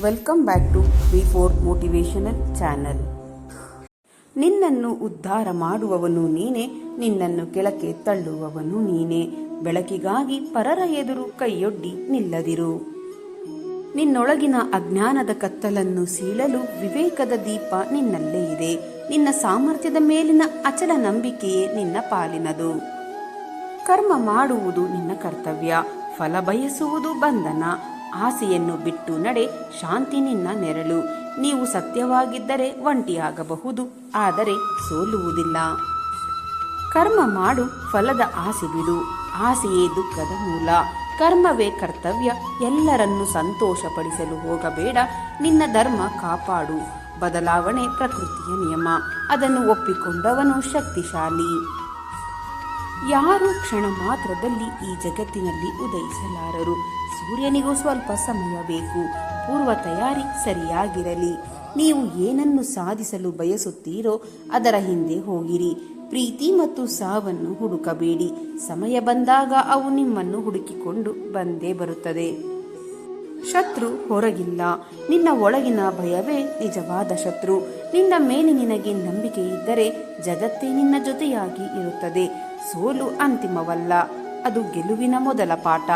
Welcome back to V4 motivational channel. ನಿನ್ನನ್ನು ಉದ್ಧಾರ ಮಾಡುವವನು ನೀನೆ, ನಿನ್ನನ್ನು ಕೆಳಕ್ಕೆ ತಳ್ಳುವವನು ನೀನೆ. ಬೆಳಕಿಗಾಗಿ ಪರರ ಎದುರು ಕೈಯೊಡ್ಡಿ ನಿಲ್ಲದಿರು. ನಿನ್ನೊಳಗಿನ ಅಜ್ಞಾನದ ಕತ್ತಲನ್ನು ಸೀಳಲು ವಿವೇಕದ ದೀಪ ನಿನ್ನಲ್ಲೇ ಇದೆ. ನಿನ್ನ ಸಾಮರ್ಥ್ಯದ ಮೇಲಿನ ಅಚಲ ನಂಬಿಕೆಯೇ ನಿನ್ನ ಪಾಲಿನದು. ಕರ್ಮ ಮಾಡುವುದು ನಿನ್ನ ಕರ್ತವ್ಯ, ಫಲ ಬಯಸುವುದು ಬಂಧನ. ಆಸೆಯನ್ನು ಬಿಟ್ಟು ನಡೆ, ಶಾಂತಿ ನಿನ್ನ ನೆರಳು. ನೀವು ಸತ್ಯವಾಗಿದ್ದರೆ ಒಂಟಿಯಾಗಬಹುದು, ಆದರೆ ಸೋಲುವುದಿಲ್ಲ. ಕರ್ಮ ಮಾಡು, ಫಲದ ಆಸೆ ಬಿಡು. ಆಸೆಯೇ ದುಃಖದ ಮೂಲ. ಕರ್ಮವೇ ಕರ್ತವ್ಯ. ಎಲ್ಲರನ್ನು ಸಂತೋಷಪಡಿಸಲು ಹೋಗಬೇಡ. ನಿನ್ನ ಧರ್ಮ ಕಾಪಾಡು. ಬದಲಾವಣೆ ಪ್ರಕೃತಿಯ ನಿಯಮ, ಅದನ್ನು ಒಪ್ಪಿಕೊಂಡವನು ಶಕ್ತಿಶಾಲಿ. ಯಾರು ಕ್ಷಣ ಮಾತ್ರದಲ್ಲಿ ಈ ಜಗತ್ತಿನಲ್ಲಿ ಉದಯಿಸಲಾರರು. ಸೂರ್ಯನಿಗೂ ಸ್ವಲ್ಪ ಸಮಯ ಬೇಕು. ಪೂರ್ವ ತಯಾರಿ ಸರಿಯಾಗಿರಲಿ. ನೀವು ಏನನ್ನು ಸಾಧಿಸಲು ಬಯಸುತ್ತೀರೋ ಅದರ ಹಿಂದೆ ಹೋಗಿರಿ. ಪ್ರೀತಿ ಮತ್ತು ಸಾವನ್ನು ಹುಡುಕಬೇಡಿ. ಸಮಯ ಬಂದಾಗ ಅವು ನಿಮ್ಮನ್ನು ಹುಡುಕಿಕೊಂಡು ಬಂದೇ ಬರುತ್ತದೆ. ಶತ್ರು ಹೊರಗಿಲ್ಲ, ನಿನ್ನ ಒಳಗಿನ ಭಯವೇ ನಿಜವಾದ ಶತ್ರು. ನಿನ್ನ ಮೇಲೆ ನಿನಗೆ ನಂಬಿಕೆ ಇದ್ದರೆ ಜಗತ್ತೇ ನಿನ್ನ ಜೊತೆಯಾಗಿ ಇರುತ್ತದೆ. ಸೋಲು ಅಂತಿಮವಲ್ಲ, ಅದು ಗೆಲುವಿನ ಮೊದಲ ಪಾಠ.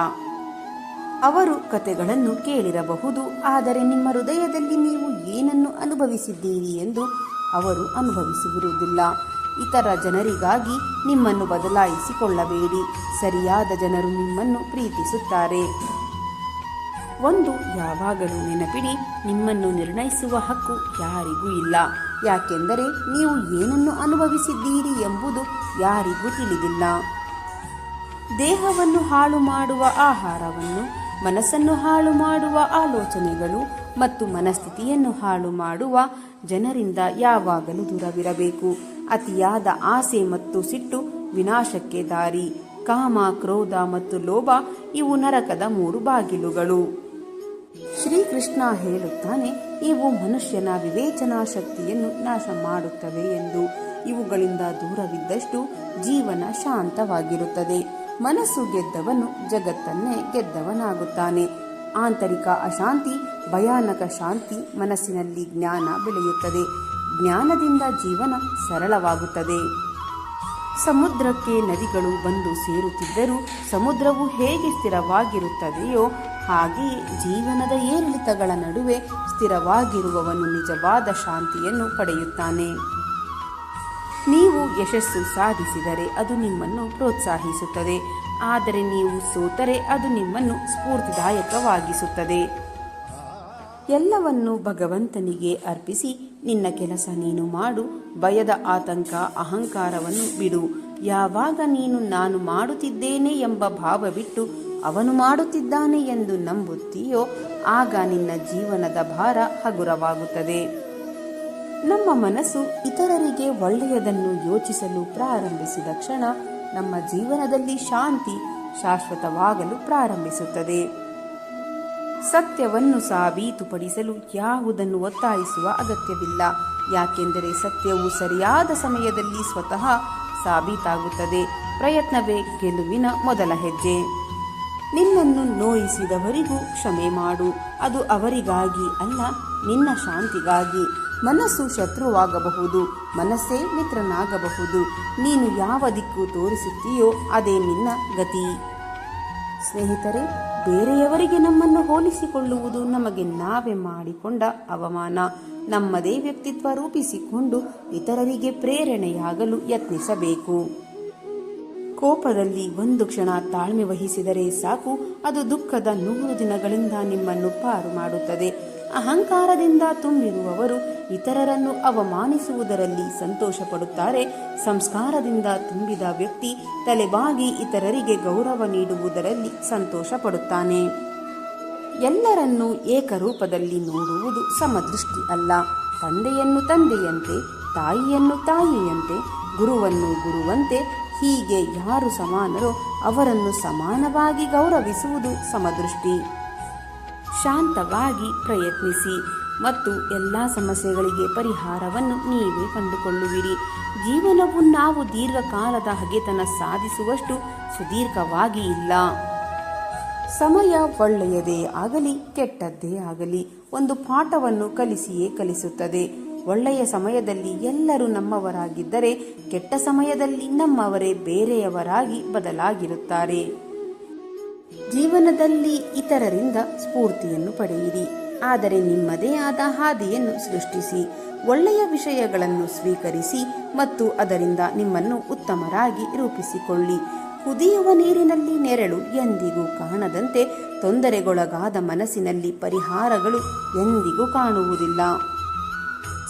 ಅವರು ಕತೆಗಳನ್ನು ಕೇಳಿರಬಹುದು, ಆದರೆ ನಿಮ್ಮ ಹೃದಯದಲ್ಲಿ ನೀವು ಏನನ್ನು ಅನುಭವಿಸಿದ್ದೀರಿ ಎಂದು ಅವರು ಅನುಭವಿಸಿರುವುದಿಲ್ಲ. ಇತರ ಜನರಿಗಾಗಿ ನಿಮ್ಮನ್ನು ಬದಲಾಯಿಸಿಕೊಳ್ಳಬೇಡಿ. ಸರಿಯಾದ ಜನರು ನಿಮ್ಮನ್ನು ಪ್ರೀತಿಸುತ್ತಾರೆ. ಒಂದು ಯಾವಾಗಲೂ ನೆನಪಿಡಿ, ನಿಮ್ಮನ್ನು ನಿರ್ಣಯಿಸುವ ಹಕ್ಕು ಯಾರಿಗೂ ಇಲ್ಲ. ಯಾಕೆಂದರೆ ನೀವು ಏನನ್ನು ಅನುಭವಿಸಿದ್ದೀರಿ ಎಂಬುದು ಯಾರಿಗೂ ತಿಳಿದಿಲ್ಲ. ದೇಹವನ್ನು ಹಾಳು ಮಾಡುವ ಆಹಾರವನ್ನು, ಮನಸ್ಸನ್ನು ಹಾಳು ಮಾಡುವ ಆಲೋಚನೆಗಳು ಮತ್ತು ಮನಸ್ಥಿತಿಯನ್ನು ಹಾಳು ಮಾಡುವ ಜನರಿಂದ ಯಾವಾಗಲೂ ದೂರವಿರಬೇಕು. ಅತಿಯಾದ ಆಸೆ ಮತ್ತು ಸಿಟ್ಟು ವಿನಾಶಕ್ಕೆ ದಾರಿ. ಕಾಮ, ಕ್ರೋಧ ಮತ್ತು ಲೋಭ ಇವು ನರಕದ 3 ಬಾಗಿಲುಗಳು. ಶ್ರೀಕೃಷ್ಣ ಹೇಳುತ್ತಾನೆ, ಇವು ಮನುಷ್ಯನ ವಿವೇಚನಾ ಶಕ್ತಿಯನ್ನು ನಾಶ ಮಾಡುತ್ತವೆ ಎಂದು. ಇವುಗಳಿಂದ ದೂರವಿದ್ದಷ್ಟು ಜೀವನ ಶಾಂತವಾಗಿರುತ್ತದೆ. ಮನಸ್ಸು ಗೆದ್ದವನು ಜಗತ್ತನ್ನೇ ಗೆದ್ದವನಾಗುತ್ತಾನೆ. ಆಂತರಿಕ ಅಶಾಂತಿ ಭಯಾನಕ ಶಾಂತಿ. ಮನಸ್ಸಿನಲ್ಲಿ ಜ್ಞಾನ ಬೆಳೆಯುತ್ತದೆ. ಜ್ಞಾನದಿಂದ ಜೀವನ ಸರಳವಾಗುತ್ತದೆ. ಸಮುದ್ರಕ್ಕೆ ನದಿಗಳು ಬಂದು ಸೇರುತ್ತಿದ್ದರೂ ಸಮುದ್ರವು ಹೇಗೆ ಸ್ಥಿರವಾಗಿರುತ್ತದೆಯೋ ಹಾಗೆಯೇ ಜೀವನದ ಏರಿಳಿತಗಳ ನಡುವೆ ಸ್ಥಿರವಾಗಿರುವವನು ನಿಜವಾದ ಶಾಂತಿಯನ್ನು ಪಡೆಯುತ್ತಾನೆ. ನೀವು ಯಶಸ್ಸು ಸಾಧಿಸಿದರೆ ಅದು ನಿಮ್ಮನ್ನು ಪ್ರೋತ್ಸಾಹಿಸುತ್ತದೆ, ಆದರೆ ನೀವು ಸೋತರೆ ಅದು ನಿಮ್ಮನ್ನು ಸ್ಫೂರ್ತಿದಾಯಕವಾಗಿಸುತ್ತದೆ. ಎಲ್ಲವನ್ನು ಭಗವಂತನಿಗೆ ಅರ್ಪಿಸಿ ನಿನ್ನ ಕೆಲಸ ನೀನು ಮಾಡು. ಭಯದ ಆತಂಕ, ಅಹಂಕಾರವನ್ನು ಬಿಡು. ಯಾವಾಗ ನೀನು ನಾನು ಮಾಡುತ್ತಿದ್ದೇನೆ ಎಂಬ ಭಾವ ಬಿಟ್ಟು ಅವನು ಮಾಡುತ್ತಿದ್ದಾನೆ ಎಂದು ನಂಬುತ್ತೀಯೋ ಆಗ ನಿನ್ನ ಜೀವನದ ಭಾರ ಹಗುರವಾಗುತ್ತದೆ. ನಮ್ಮ ಮನಸ್ಸು ಇತರರಿಗೆ ಒಳ್ಳೆಯದನ್ನು ಯೋಚಿಸಲು ಪ್ರಾರಂಭಿಸಿದ ಕ್ಷಣ ನಮ್ಮ ಜೀವನದಲ್ಲಿ ಶಾಂತಿ ಶಾಶ್ವತವಾಗಲು ಪ್ರಾರಂಭಿಸುತ್ತದೆ. ಸತ್ಯವನ್ನು ಸಾಬೀತುಪಡಿಸಲು ಯಾವುದನ್ನು ಒತ್ತಾಯಿಸುವ ಅಗತ್ಯವಿಲ್ಲ. ಯಾಕೆಂದರೆ ಸತ್ಯವು ಸರಿಯಾದ ಸಮಯದಲ್ಲಿ ಸ್ವತಃ ಸಾಬೀತಾಗುತ್ತದೆ. ಪ್ರಯತ್ನವೇ ಗೆಲುವಿನ ಮೊದಲ ಹೆಜ್ಜೆ. ನಿನ್ನನ್ನು ನೋಯಿಸಿದವರಿಗೂ ಕ್ಷಮೆ ಮಾಡು. ಅದು ಅವರಿಗಾಗಿ ಅಲ್ಲ, ನಿನ್ನ ಶಾಂತಿಗಾಗಿ. ಮನಸ್ಸು ಶತ್ರುವಾಗಬಹುದು, ಮನಸ್ಸೇ ಮಿತ್ರನಾಗಬಹುದು. ನೀನು ಯಾವ ದಿಕ್ಕು ತೋರಿಸುತ್ತೀಯೋ ಅದೇ ನಿನ್ನ ಗತಿ. ಸ್ನೇಹಿತರೆ, ಬೇರೆಯವರಿಗೆ ನಮ್ಮನ್ನು ಹೋಲಿಸಿಕೊಳ್ಳುವುದು ನಮಗೆ ನಾವೇ ಮಾಡಿಕೊಂಡ ಅವಮಾನ. ನಮ್ಮದೇ ವ್ಯಕ್ತಿತ್ವ ರೂಪಿಸಿಕೊಂಡು ಇತರರಿಗೆ ಪ್ರೇರಣೆಯಾಗಲು ಯತ್ನಿಸಬೇಕು. ಕೋಪದಲ್ಲಿ ಒಂದು ಕ್ಷಣ ತಾಳ್ಮೆ ವಹಿಸಿದರೆ ಸಾಕು, ಅದು ದುಃಖದ 100 ದಿನಗಳಿಂದ ನಿಮ್ಮನ್ನು ಪಾರು ಮಾಡುತ್ತದೆ. ಅಹಂಕಾರದಿಂದ ತುಂಬಿರುವವರು ಇತರರನ್ನು ಅವಮಾನಿಸುವುದರಲ್ಲಿ ಸಂತೋಷ ಪಡುತ್ತಾರೆ. ಸಂಸ್ಕಾರದಿಂದ ತುಂಬಿದ ವ್ಯಕ್ತಿ ತಲೆಬಾಗಿ ಇತರರಿಗೆ ಗೌರವ ನೀಡುವುದರಲ್ಲಿ ಸಂತೋಷ ಪಡುತ್ತಾನೆ. ಎಲ್ಲರನ್ನೂ ಏಕರೂಪದಲ್ಲಿ ನೋಡುವುದು ಸಮದೃಷ್ಟಿ ಅಲ್ಲ. ತಂದೆಯನ್ನು ತಂದೆಯಂತೆ, ತಾಯಿಯನ್ನು ತಾಯಿಯಂತೆ, ಗುರುವನ್ನು ಗುರುವಂತೆ, ಹೀಗೆ ಯಾರು ಸಮಾನರೋ ಅವರನ್ನು ಸಮಾನವಾಗಿ ಗೌರವಿಸುವುದು ಸಮದೃಷ್ಟಿ. ಶಾಂತವಾಗಿ ಪ್ರಯತ್ನಿಸಿ ಮತ್ತು ಎಲ್ಲ ಸಮಸ್ಯೆಗಳಿಗೆ ಪರಿಹಾರವನ್ನು ನೀವೇ ಕಂಡುಕೊಳ್ಳುವಿರಿ. ಜೀವನವು ನಾವು ದೀರ್ಘಕಾಲದ ಹಗೆತನ ಸಾಧಿಸುವಷ್ಟು ಸುದೀರ್ಘವಾಗಿ ಇಲ್ಲ. ಸಮಯ ಒಳ್ಳೆಯದೇ ಆಗಲಿ ಕೆಟ್ಟದ್ದೇ ಆಗಲಿ ಒಂದು ಪಾಠವನ್ನು ಕಲಿಸಿಯೇ ಕಲಿಸುತ್ತದೆ. ಒಳ್ಳೆಯ ಸಮಯದಲ್ಲಿ ಎಲ್ಲರೂ ನಮ್ಮವರಾಗಿದ್ದರೆ ಕೆಟ್ಟ ಸಮಯದಲ್ಲಿ ನಮ್ಮವರೇ ಬೇರೆಯವರಾಗಿ ಬದಲಾಗಿರುತ್ತಾರೆ. ಜೀವನದಲ್ಲಿ ಇತರರಿಂದ ಸ್ಫೂರ್ತಿಯನ್ನು ಪಡೆಯಿರಿ, ಆದರೆ ನಿಮ್ಮದೇ ಆದ ಹಾದಿಯನ್ನು ಸೃಷ್ಟಿಸಿ. ಒಳ್ಳೆಯ ವಿಷಯಗಳನ್ನು ಸ್ವೀಕರಿಸಿ ಮತ್ತು ಅದರಿಂದ ನಿಮ್ಮನ್ನು ಉತ್ತಮರಾಗಿ ರೂಪಿಸಿಕೊಳ್ಳಿ. ಕುದಿಯುವ ನೀರಿನಲ್ಲಿ ನೆರಳು ಎಂದಿಗೂ ಕಾಣದಂತೆ ತೊಂದರೆಗೊಳಗಾದ ಮನಸ್ಸಿನಲ್ಲಿ ಪರಿಹಾರಗಳು ಎಂದಿಗೂ ಕಾಣುವುದಿಲ್ಲ.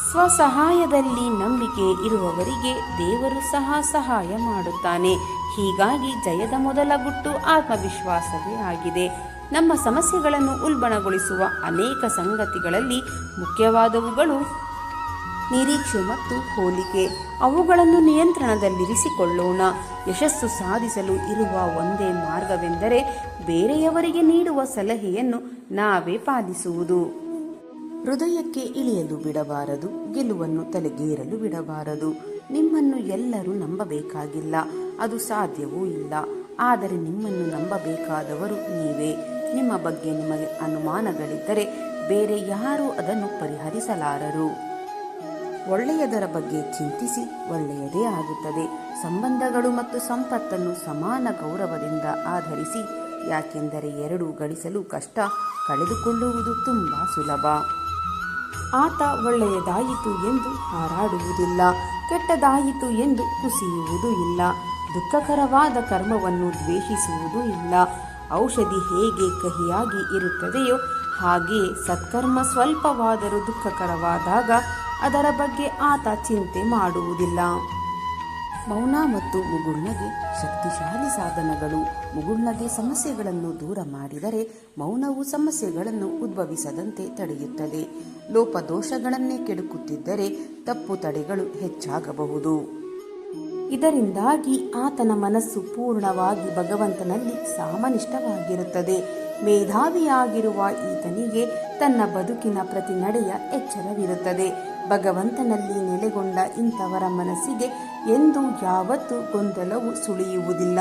ಸ್ವಸಹಾಯದಲ್ಲಿ ನಂಬಿಕೆ ಇರುವವರಿಗೆ ದೇವರು ಸಹ ಸಹಾಯ ಮಾಡುತ್ತಾನೆ. ಹೀಗಾಗಿ ಜಯದ ಮೊದಲ ಗುಟ್ಟು ಆತ್ಮವಿಶ್ವಾಸವೇ ಆಗಿದೆ. ನಮ್ಮ ಸಮಸ್ಯೆಗಳನ್ನು ಉಲ್ಬಣಗೊಳಿಸುವ ಅನೇಕ ಸಂಗತಿಗಳಲ್ಲಿ ಮುಖ್ಯವಾದವುಗಳು ನಿರೀಕ್ಷೆ ಮತ್ತು ಹೋಲಿಕೆ. ಅವುಗಳನ್ನು ನಿಯಂತ್ರಣದಲ್ಲಿರಿಸಿಕೊಳ್ಳೋಣ. ಯಶಸ್ಸು ಸಾಧಿಸಲು ಇರುವ ಒಂದೇ ಮಾರ್ಗವೆಂದರೆ ಬೇರೆಯವರಿಗೆ ನೀಡುವ ಸಲಹೆಯನ್ನು ನಾವೇ ಪಾಲಿಸುವುದು. ಹೃದಯಕ್ಕೆ ಇಳಿಯಲು ಬಿಡಬಾರದು, ಗೆಲುವನ್ನು ತಲೆಗೇರಲು ಬಿಡಬಾರದು. ನಿಮ್ಮನ್ನು ಎಲ್ಲರೂ ನಂಬಬೇಕಾಗಿಲ್ಲ, ಅದು ಸಾಧ್ಯವೂ ಇಲ್ಲ. ಆದರೆ ನಿಮ್ಮನ್ನು ನಂಬಬೇಕಾದವರು ನೀವೇ. ನಿಮ್ಮ ಬಗ್ಗೆ ನಿಮಗೆ ಅನುಮಾನಗಳಿದ್ದರೆ ಬೇರೆ ಯಾರೂ ಅದನ್ನು ಪರಿಹರಿಸಲಾರರು. ಒಳ್ಳೆಯದರ ಬಗ್ಗೆ ಚಿಂತಿಸಿ, ಒಳ್ಳೆಯದೇ ಆಗುತ್ತದೆ. ಸಂಬಂಧಗಳು ಮತ್ತು ಸಂಪತ್ತನ್ನು ಸಮಾನ ಗೌರವದಿಂದ ಆಧರಿಸಿ, ಯಾಕೆಂದರೆ ಎರಡೂ ಗಳಿಸಲು ಕಷ್ಟ, ಕಳೆದುಕೊಳ್ಳುವುದು ತುಂಬ ಸುಲಭ. ಆತ ಒಳ್ಳೆಯದಾಯಿತು ಎಂದು ಹಾರಾಡುವುದಿಲ್ಲ, ಕೆಟ್ಟದಾಯಿತು ಎಂದು ಕುಸಿಯುವುದೂ ಇಲ್ಲ. ದುಃಖಕರವಾದ ಕರ್ಮವನ್ನು ದ್ವೇಷಿಸುವುದೂ ಇಲ್ಲ. ಔಷಧಿ ಹೇಗೆ ಕಹಿಯಾಗಿ ಇರುತ್ತದೆಯೋ ಹಾಗೆಯೇ ಸತ್ಕರ್ಮ ಸ್ವಲ್ಪವಾದರೂ ದುಃಖಕರವಾದಾಗ ಅದರ ಬಗ್ಗೆ ಆತ ಚಿಂತೆ ಮಾಡುವುದಿಲ್ಲ. ಮೌನ ಮತ್ತು ಮುಗುಳ್ನಗೆ ಶಕ್ತಿಶಾಲಿ ಸಾಧನಗಳು. ಮುಗುಳ್ನಗೆ ಸಮಸ್ಯೆಗಳನ್ನು ದೂರ ಮಾಡಿದರೆ ಮೌನವು ಸಮಸ್ಯೆಗಳನ್ನು ಉದ್ಭವಿಸದಂತೆ ತಡೆಯುತ್ತದೆ. ಲೋಪದೋಷಗಳನ್ನೇ ಕೆಡುಕುತ್ತಿದ್ದರೆ ತಪ್ಪು ತಡೆಗಳು ಹೆಚ್ಚಾಗಬಹುದು. ಇದರಿಂದಾಗಿ ಆತನ ಮನಸ್ಸು ಪೂರ್ಣವಾಗಿ ಭಗವಂತನಲ್ಲಿ ಸಾಮನಿಷ್ಠವಾಗಿರುತ್ತದೆ. ಮೇಧಾವಿಯಾಗಿರುವ ಈತನಿಗೆ ತನ್ನ ಬದುಕಿನ ಪ್ರತಿ ನಡೆಯ ಎಚ್ಚರವಿರುತ್ತದೆ. ಭಗವಂತನಲ್ಲಿ ನೆಲೆಗೊಂಡ ಇಂಥವರ ಮನಸ್ಸಿಗೆ ಎಂದೂ ಯಾವತ್ತೂ ಗೊಂದಲವು ಸುಳಿಯುವುದಿಲ್ಲ.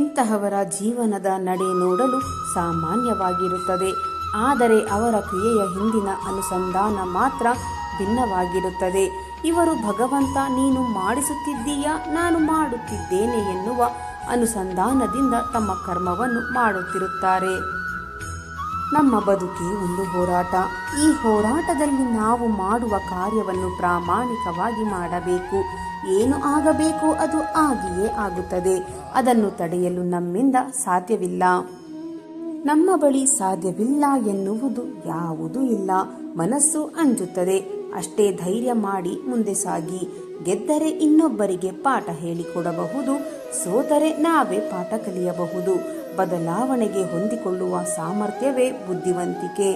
ಇಂತಹವರ ಜೀವನದ ನಡೆ ನೋಡಲು ಸಾಮಾನ್ಯವಾಗಿರುತ್ತದೆ, ಆದರೆ ಅವರ ಕ್ರಿಯೆಯ ಹಿಂದಿನ ಅನುಸಂಧಾನ ಮಾತ್ರ ಭಿನ್ನವಾಗಿರುತ್ತದೆ. ಇವರು ಭಗವಂತ ನೀನು ಮಾಡಿಸುತ್ತಿದ್ದೀಯಾ, ನಾನು ಮಾಡುತ್ತಿದ್ದೇನೆ ಎನ್ನುವ ಅನುಸಂಧಾನದಿಂದ ತಮ್ಮ ಕರ್ಮವನ್ನು ಮಾಡುತ್ತಿರುತ್ತಾರೆ. ನಮ್ಮ ಬದುಕೇ ಒಂದು ಹೋರಾಟ. ಈ ಹೋರಾಟದಲ್ಲಿ ನಾವು ಮಾಡುವ ಕಾರ್ಯವನ್ನು ಪ್ರಾಮಾಣಿಕವಾಗಿ ಮಾಡಬೇಕು. ಏನು ಆಗಬೇಕು ಅದು ಆಗಿಯೇ ಆಗುತ್ತದೆ. ಅದನ್ನು ತಡೆಯಲು ನಮ್ಮಿಂದ ಸಾಧ್ಯವಿಲ್ಲ. ನಮ್ಮ ಬಳಿ ಸಾಧ್ಯವಿಲ್ಲ ಎನ್ನುವುದು ಯಾವುದೂ ಇಲ್ಲ. ಮನಸ್ಸು ಅಂಜುತ್ತದೆ, ಅಷ್ಟೇ ಧೈರ್ಯ ಮಾಡಿ ಮುಂದೆ ಸಾಗಿ. ಗೆದ್ದರೆ ಇನ್ನೊಬ್ಬರಿಗೆ ಪಾಠ ಹೇಳಿಕೊಡಬಹುದು, ಸೋತರೆ ನಾವೇ ಪಾಠ ಕಲಿಯಬಹುದು. ಬದಲಾವಣೆಗೆ ಹೊಂದಿಕೊಳ್ಳುವ ಸಾಮರ್ಥ್ಯವೇ ಬುದ್ಧಿವಂತಿಕೆ.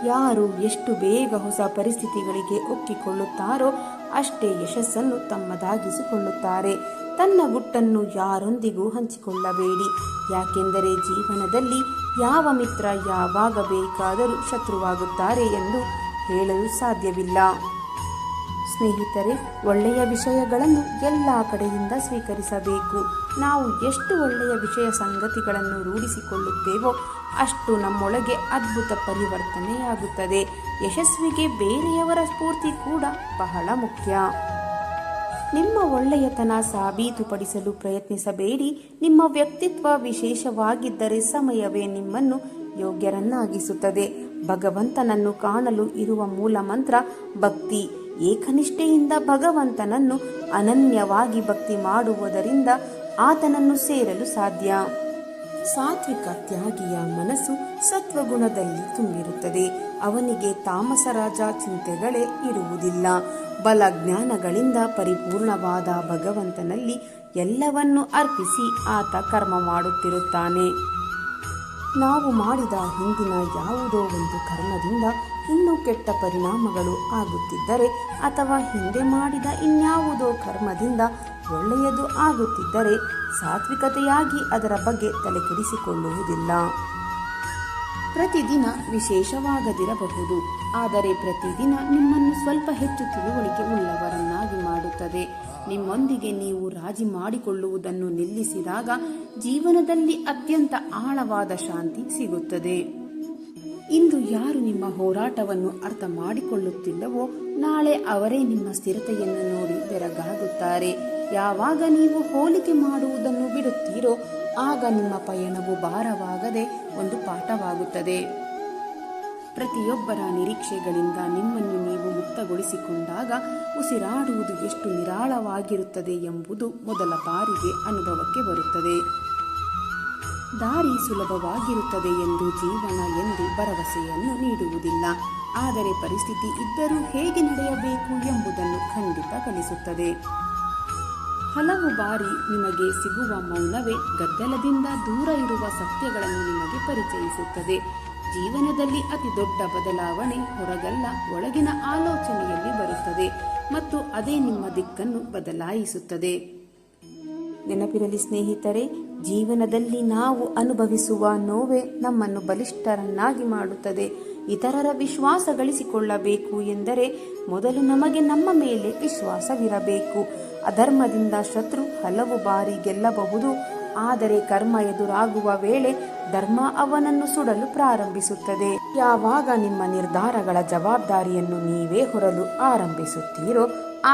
ಯಾರು ಎಷ್ಟು ಬೇಗ ಹೊಸ ಪರಿಸ್ಥಿತಿಗಳಿಗೆ ಒಕ್ಕಿಕೊಳ್ಳುತ್ತಾರೋ ಅಷ್ಟೇ ಯಶಸ್ಸನ್ನು ತಮ್ಮದಾಗಿಸಿಕೊಳ್ಳುತ್ತಾರೆ. ತನ್ನ ಗುಟ್ಟನ್ನು ಯಾರೊಂದಿಗೂ ಹಂಚಿಕೊಳ್ಳಬೇಡಿ, ಯಾಕೆಂದರೆ ಜೀವನದಲ್ಲಿ ಯಾವ ಮಿತ್ರ ಯಾವಾಗ ಬೇಕಾದರೂ ಶತ್ರುವಾಗುತ್ತಾರೆ ಎಂದು ಹೇಳಲು ಸಾಧ್ಯವಿಲ್ಲ. ಸ್ನೇಹಿತರೆ, ಒಳ್ಳೆಯ ವಿಷಯಗಳನ್ನು ಎಲ್ಲ ಕಡೆಯಿಂದ ಸ್ವೀಕರಿಸಬೇಕು. ನಾವು ಎಷ್ಟು ಒಳ್ಳೆಯ ವಿಷಯ ಸಂಗತಿಗಳನ್ನು ರೂಢಿಸಿಕೊಳ್ಳುತ್ತೇವೋ ಅಷ್ಟು ನಮ್ಮೊಳಗೆ ಅದ್ಭುತ ಪರಿವರ್ತನೆಯಾಗುತ್ತದೆ. ಯಶಸ್ವಿಗೆ ಬೇರೆಯವರ ಸ್ಫೂರ್ತಿ ಕೂಡ ಬಹಳ ಮುಖ್ಯ. ನಿಮ್ಮ ಒಳ್ಳೆಯತನ ಸಾಬೀತುಪಡಿಸಲು ಪ್ರಯತ್ನಿಸಬೇಡಿ. ನಿಮ್ಮ ವ್ಯಕ್ತಿತ್ವ ವಿಶೇಷವಾಗಿದ್ದರೆ ಸಮಯವೇ ನಿಮ್ಮನ್ನು ಯೋಗ್ಯರನ್ನಾಗಿಸುತ್ತದೆ. ಭಗವಂತನನ್ನು ಕಾಣಲು ಇರುವ ಮೂಲ ಮಂತ್ರ ಭಕ್ತಿ. ಏಕನಿಷ್ಠೆಯಿಂದ ಭಗವಂತನನ್ನು ಅನನ್ಯವಾಗಿ ಭಕ್ತಿ ಮಾಡುವುದರಿಂದ ಆತನನ್ನು ಸೇರಲು ಸಾಧ್ಯ. ಸಾತ್ವಿಕ ತ್ಯಾಗಿಯ ಮನಸ್ಸು ಸತ್ವಗುಣದಲ್ಲಿ ತುಂಬಿರುತ್ತದೆ. ಅವನಿಗೆ ತಾಮಸರಾಜ ಚಿಂತೆಗಳೇ ಇರುವುದಿಲ್ಲ. ಬಲ ಜ್ಞಾನಗಳಿಂದ ಪರಿಪೂರ್ಣವಾದ ಭಗವಂತನಲ್ಲಿ ಎಲ್ಲವನ್ನು ಅರ್ಪಿಸಿ ಆತ ಕರ್ಮ ಮಾಡುತ್ತಿರುತ್ತಾನೆ. ನಾವು ಮಾಡಿದ ಹಿಂದಿನ ಯಾವುದೋ ಒಂದು ಕರ್ಮದಿಂದ ಇನ್ನೂ ಕೆಟ್ಟ ಪರಿಣಾಮಗಳು ಆಗುತ್ತಿದ್ದರೆ ಅಥವಾ ಹಿಂದೆ ಮಾಡಿದ ಇನ್ಯಾವುದೋ ಕರ್ಮದಿಂದ ಒಳ್ಳೆಯದು ಆಗುತ್ತಿದ್ದರೆ ಸಾತ್ವಿಕತೆಯಾಗಿ ಅದರ ಬಗ್ಗೆ ತಲೆಕೆಡಿಸಿಕೊಳ್ಳುವುದಿಲ್ಲ. ಪ್ರತಿದಿನ ವಿಶೇಷವಾಗದಿರಬಹುದು, ಆದರೆ ಪ್ರತಿದಿನ ನಿಮ್ಮನ್ನು ಸ್ವಲ್ಪ ಹೆಚ್ಚು ತಿಳುವಳಿಕೆ ಉಳ್ಳವರನ್ನಾಗಿ ಮಾಡುತ್ತದೆ. ನಿಮ್ಮೊಂದಿಗೆ ನೀವು ರಾಜಿ ಮಾಡಿಕೊಳ್ಳುವುದನ್ನು ನಿಲ್ಲಿಸಿದಾಗ ಜೀವನದಲ್ಲಿ ಅತ್ಯಂತ ಆಳವಾದ ಶಾಂತಿ ಸಿಗುತ್ತದೆ. ಇಂದು ಯಾರು ನಿಮ್ಮ ಹೋರಾಟವನ್ನು ಅರ್ಥ ಮಾಡಿಕೊಳ್ಳುತ್ತಿಲ್ಲವೋ ನಾಳೆ ಅವರೇ ನಿಮ್ಮ ಸ್ಥಿರತೆಯನ್ನು ನೋಡಿ ಬೆರಗಾಗುತ್ತಾರೆ. ಯಾವಾಗ ನೀವು ಹೋಲಿಕೆ ಮಾಡುವುದನ್ನು ಬಿಡುತ್ತೀರೋ ಆಗ ನಿಮ್ಮ ಪಯಣವು ಭಾರವಾಗದೆ ಒಂದು ಪಾಠವಾಗುತ್ತದೆ. ಪ್ರತಿಯೊಬ್ಬರ ನಿರೀಕ್ಷೆಗಳಿಂದ ನಿಮ್ಮನ್ನು ನೀವು ಮುಕ್ತಗೊಳಿಸಿಕೊಂಡಾಗ ಉಸಿರಾಡುವುದು ಎಷ್ಟು ನಿರಾಳವಾಗಿರುತ್ತದೆ ಎಂಬುದು ಮೊದಲ ಬಾರಿಗೆ ಅನುಭವಕ್ಕೆ ಬರುತ್ತದೆ. ದಾರಿ ಸುಲಭವಾಗಿರುತ್ತದೆ ಎಂದು ಜೀವನ ಎಂದು ಭರವಸೆಯನ್ನು ನೀಡುವುದಿಲ್ಲ, ಆದರೆ ಪರಿಸ್ಥಿತಿ ಇದ್ದರೂ ಹೇಗೆ ನಡೆಯಬೇಕು ಎಂಬುದನ್ನು ಖಂಡಿತ ಕಲಿಸುತ್ತದೆ. ಹಲವು ಬಾರಿ ನಿಮಗೆ ಸಿಗುವ ಮೌನವೇ ಗದ್ದಲದಿಂದ ದೂರ ಇರುವ ಸತ್ಯಗಳನ್ನು ನಿಮಗೆ ಪರಿಚಯಿಸುತ್ತದೆ. ಜೀವನದಲ್ಲಿ ಅತಿ ದೊಡ್ಡ ಬದಲಾವಣೆ ಹೊರಗಲ್ಲ, ಒಳಗಿನ ಆಲೋಚನೆಯಲ್ಲಿ ಬರುತ್ತದೆ ಮತ್ತು ಅದೇ ನಿಮ್ಮ ದಿಕ್ಕನ್ನು ಬದಲಾಯಿಸುತ್ತದೆ. ನೆನಪಿರಲಿ ಸ್ನೇಹಿತರೆ, ಜೀವನದಲ್ಲಿ ನಾವು ಅನುಭವಿಸುವ ನೋವೇ ನಮ್ಮನ್ನು ಬಲಿಷ್ಠರನ್ನಾಗಿ ಮಾಡುತ್ತದೆ. ಇತರರ ವಿಶ್ವಾಸ ಗಳಿಸಿಕೊಳ್ಳಬೇಕು ಎಂದರೆ ಮೊದಲು ನಮಗೆ ನಮ್ಮ ಮೇಲೆ ವಿಶ್ವಾಸವಿರಬೇಕು. ಅಧರ್ಮದಿಂದ ಶತ್ರು ಹಲವು ಬಾರಿ ಗೆಲ್ಲಬಹುದು, ಆದರೆ ಕರ್ಮ ಎದುರಾಗುವ ವೇಳೆ ಧರ್ಮ ಅವನನ್ನು ಸುಡಲು ಪ್ರಾರಂಭಿಸುತ್ತದೆ. ಯಾವಾಗ ನಿಮ್ಮ ನಿರ್ಧಾರಗಳ ಜವಾಬ್ದಾರಿಯನ್ನು ನೀವೇ ಹೊರಲು ಆರಂಭಿಸುತ್ತೀರೋ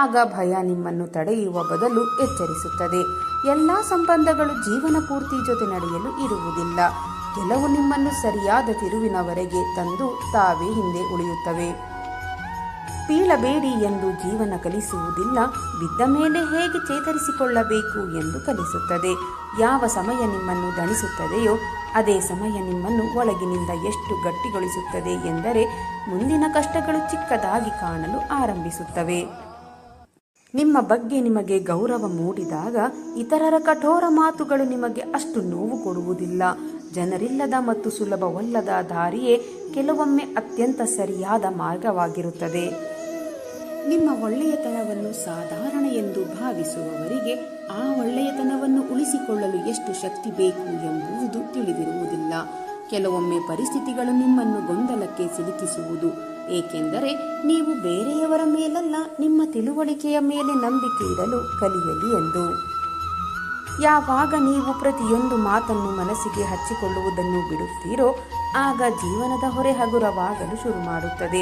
ಆಗ ಭಯ ನಿಮ್ಮನ್ನು ತಡೆಯುವ ಬದಲು ಎಚ್ಚರಿಸುತ್ತದೆ. ಎಲ್ಲ ಸಂಬಂಧಗಳು ಜೀವನ ಪೂರ್ತಿ ಜೊತೆ ನಡೆಯಲು ಇರುವುದಿಲ್ಲ. ಕೆಲವು ನಿಮ್ಮನ್ನು ಸರಿಯಾದ ತಿರುವಿನವರೆಗೆ ತಂದು ತಾವೇ ಹಿಂದೆ ಉಳಿಯುತ್ತವೆ. ಬೀಳಬೇಡಿ ಎಂದು ಜೀವನ ಕಲಿಸುವುದಿಲ್ಲ, ಬಿದ್ದ ಮೇಲೆ ಹೇಗೆ ಚೇತರಿಸಿಕೊಳ್ಳಬೇಕು ಎಂದು ಕಲಿಸುತ್ತದೆ. ಯಾವ ಸಮಯ ನಿಮ್ಮನ್ನು ದಣಿಸುತ್ತದೆಯೋ ಅದೇ ಸಮಯ ನಿಮ್ಮನ್ನು ಒಳಗಿನಿಂದ ಎಷ್ಟು ಗಟ್ಟಿಗೊಳಿಸುತ್ತದೆ ಎಂದರೆ ಮುಂದಿನ ಕಷ್ಟಗಳು ಚಿಕ್ಕದಾಗಿ ಕಾಣಲು ಆರಂಭಿಸುತ್ತವೆ. ನಿಮ್ಮ ಬಗ್ಗೆ ನಿಮಗೆ ಗೌರವ ಮೂಡಿದಾಗ ಇತರರ ಕಠೋರ ಮಾತುಗಳು ನಿಮಗೆ ಅಷ್ಟು ನೋವು ಕೊಡುವುದಿಲ್ಲ. ಜನರಿಲ್ಲದ ಮತ್ತು ಸುಲಭವಲ್ಲದ ದಾರಿಯೇ ಕೆಲವೊಮ್ಮೆ ಅತ್ಯಂತ ಸರಿಯಾದ ಮಾರ್ಗವಾಗಿರುತ್ತದೆ. ನಿಮ್ಮ ಒಳ್ಳೆಯತನವನ್ನು ಸಾಧಾರಣ ಎಂದು ಭಾವಿಸುವವರಿಗೆ ಆ ಒಳ್ಳೆಯತನವನ್ನು ಉಳಿಸಿಕೊಳ್ಳಲು ಎಷ್ಟು ಶಕ್ತಿ ಬೇಕು ಎಂಬುದು ತಿಳಿದಿರುವುದಿಲ್ಲ. ಕೆಲವೊಮ್ಮೆ ಪರಿಸ್ಥಿತಿಗಳು ನಿಮ್ಮನ್ನು ಗೊಂದಲಕ್ಕೆ ಸಿಲುಕಿಸುವುದು, ಏಕೆಂದರೆ ನೀವು ಬೇರೆಯವರ ಮೇಲಲ್ಲ ನಿಮ್ಮ ತಿಳುವಳಿಕೆಯ ಮೇಲೆ ನಂಬಿಕೆ ಇಡಲು ಕಲಿಯಲಿ ಎಂದು. ಯಾವಾಗ ನೀವು ಪ್ರತಿಯೊಂದು ಮಾತನ್ನು ಮನಸ್ಸಿಗೆ ಹಚ್ಚಿಕೊಳ್ಳುವುದನ್ನು ಬಿಡುತ್ತೀರೋ ಆಗ ಜೀವನದ ಹೊರೆ ಹಗುರವಾಗಲು ಶುರು ಮಾಡುತ್ತದೆ.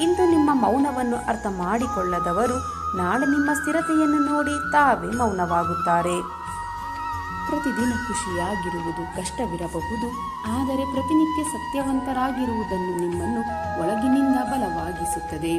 ಇಂದು ನಿಮ್ಮ ಮೌನವನ್ನು ಅರ್ಥ ಮಾಡಿಕೊಳ್ಳದವರು ನಾಳೆ ನಿಮ್ಮ ಸ್ಥಿರತೆಯನ್ನು ನೋಡಿ ತಾವೇ ಮೌನವಾಗುತ್ತಾರೆ. ಪ್ರತಿದಿನ ಖುಷಿಯಾಗಿರುವುದು ಕಷ್ಟವಿರಬಹುದು, ಆದರೆ ಪ್ರತಿನಿತ್ಯ ಸತ್ಯವಂತರಾಗಿರುವುದನ್ನು ನಿಮ್ಮನ್ನು ಒಳಗಿನಿಂದ ಬಲವಾಗಿಸುತ್ತದೆ.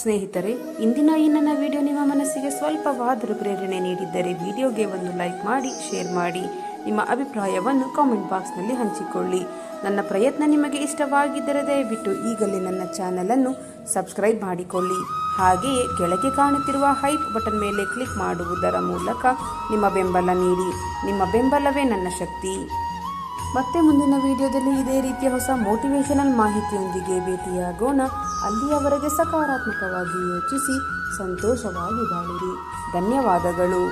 ಸ್ನೇಹಿತರೆ, ಇಂದಿನ ಈ ನನ್ನ ವಿಡಿಯೋ ನಿಮ್ಮ ಮನಸ್ಸಿಗೆ ಸ್ವಲ್ಪವಾದರೂ ಪ್ರೇರಣೆ ನೀಡಿದ್ದರೆ ವಿಡಿಯೋಗೆ ಒಂದು ಲೈಕ್ ಮಾಡಿ, ಶೇರ್ ಮಾಡಿ. ನಿಮ್ಮ ಅಭಿಪ್ರಾಯವನ್ನು ಕಾಮೆಂಟ್ ಬಾಕ್ಸ್ನಲ್ಲಿ ಹಂಚಿಕೊಳ್ಳಿ. ನನ್ನ ಪ್ರಯತ್ನ ನಿಮಗೆ ಇಷ್ಟವಾಗಿದ್ದರೆ ದಯವಿಟ್ಟು ಈಗಲೇ ನನ್ನ ಚಾನಲನ್ನು ಸಬ್ಸ್ಕ್ರೈಬ್ ಮಾಡಿಕೊಳ್ಳಿ. ಹಾಗೆಯೇ ಕೆಳಗೆ ಕಾಣುತ್ತಿರುವ ಹೈಪ್ ಬಟನ್ ಮೇಲೆ ಕ್ಲಿಕ್ ಮಾಡುವುದರ ಮೂಲಕ ನಿಮ್ಮ ಬೆಂಬಲ ನೀಡಿ. ನಿಮ್ಮ ಬೆಂಬಲವೇ ನನ್ನ ಶಕ್ತಿ. ಮತ್ತೆ ಮುಂದಿನ ವಿಡಿಯೋದಲ್ಲಿ ಇದೇ ರೀತಿಯ ಹೊಸ ಮೋಟಿವೇಶನಲ್ ಮಾಹಿತಿಯೊಂದಿಗೆ ಭೇಟಿಯಾಗೋಣ. ಅಲ್ಲಿಯವರೆಗೆ ಸಕಾರಾತ್ಮಕವಾಗಿ ಯೋಚಿಸಿ ಸಂತೋಷವಾಗಿ ಬಾಳಿರಿ. ಧನ್ಯವಾದಗಳು.